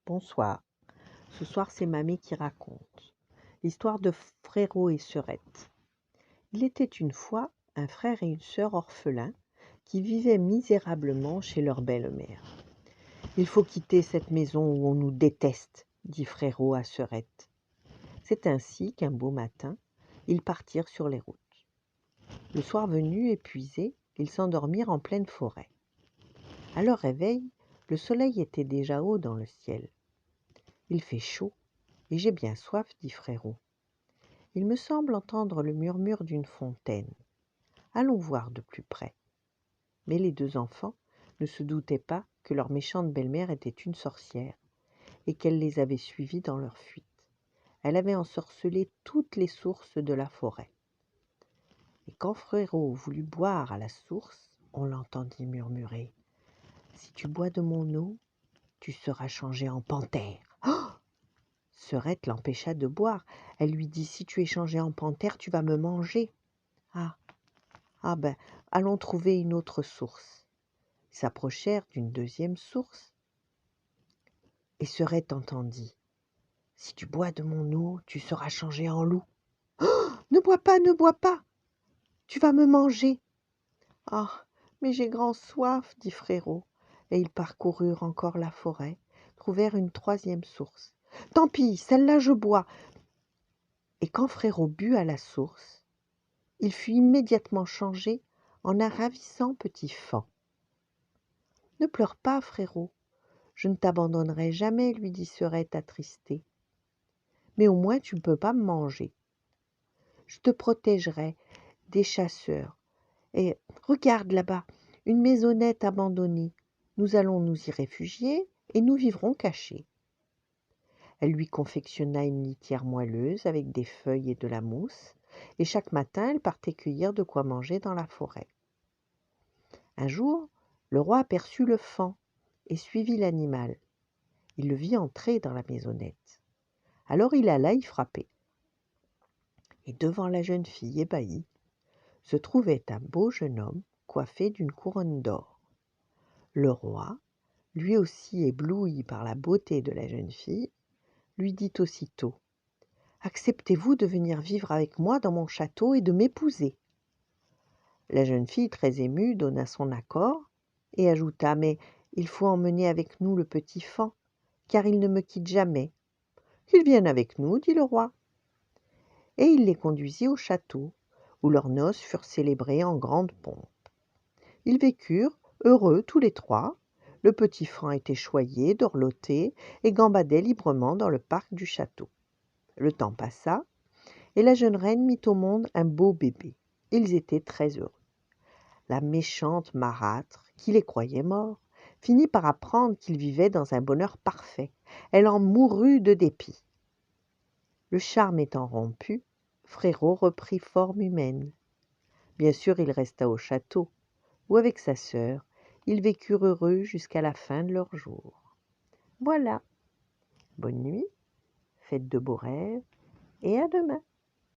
Bonsoir. Ce soir, c'est Mamie qui raconte. L'histoire de Frérot et Sœurette. Il était une fois un frère et une sœur orphelins qui vivaient misérablement chez leur belle-mère. Il faut quitter cette maison où on nous déteste, dit Frérot à Sœurette. C'est ainsi qu'un beau matin, ils partirent sur les routes. Le soir venu, épuisés, ils s'endormirent en pleine forêt. À leur réveil, le soleil était déjà haut dans le ciel. « Il fait chaud et j'ai bien soif, dit Frérot. Il me semble entendre le murmure d'une fontaine. Allons voir de plus près. » Mais les deux enfants ne se doutaient pas que leur méchante belle-mère était une sorcière et qu'elle les avait suivis dans leur fuite. Elle avait ensorcelé toutes les sources de la forêt. Et quand Frérot voulut boire à la source, on l'entendit murmurer « Si tu bois de mon eau, tu seras changé en panthère. » Sœurette l'empêcha de boire. Elle lui dit « Si tu es changé en panthère, tu vas me manger. » Ah ben, allons trouver une autre source. Ils s'approchèrent d'une deuxième source. Et Sœurette entendit « Si tu bois de mon eau, tu seras changé en loup. »« Ne bois pas, tu vas me manger. » »« Ah, mais j'ai grand soif, dit Frérot. » Et ils parcoururent encore la forêt, trouvèrent une troisième source. « Tant pis, celle-là je bois. » Et quand Frérot but à la source, il fut immédiatement changé en un ravissant petit faon. « Ne pleure pas, Frérot, je ne t'abandonnerai jamais, lui dit Sœurette attristée. Mais au moins tu ne peux pas me manger. Je te protégerai des chasseurs. Et regarde là-bas, une maisonnette abandonnée. Nous allons nous y réfugier et nous vivrons cachés. » Elle lui confectionna une litière moelleuse avec des feuilles et de la mousse, et chaque matin elle partait cueillir de quoi manger dans la forêt. Un jour, le roi aperçut le faon et suivit l'animal. Il le vit entrer dans la maisonnette. Alors il alla y frapper. Et devant la jeune fille ébahie, se trouvait un beau jeune homme coiffé d'une couronne d'or. Le roi, lui aussi ébloui par la beauté de la jeune fille, lui dit aussitôt « Acceptez-vous de venir vivre avec moi dans mon château et de m'épouser ?» La jeune fille, très émue, donna son accord et ajouta « Mais il faut emmener avec nous le petit faon, car il ne me quitte jamais. »« Qu'il vienne avec nous, dit le roi. » Et il les conduisit au château, où leurs noces furent célébrées en grande pompe. Ils vécurent heureux tous les trois. Le petit faon était choyé, dorloté et gambadait librement dans le parc du château. Le temps passa, et la jeune reine mit au monde un beau bébé. Ils étaient très heureux. La méchante marâtre, qui les croyait morts, finit par apprendre qu'ils vivaient dans un bonheur parfait. Elle en mourut de dépit. Le charme étant rompu, Frérot reprit forme humaine. Bien sûr, il resta au château, où avec sa sœur, ils vécurent heureux jusqu'à la fin de leurs jours. Voilà. Bonne nuit, faites de beaux rêves, et à demain.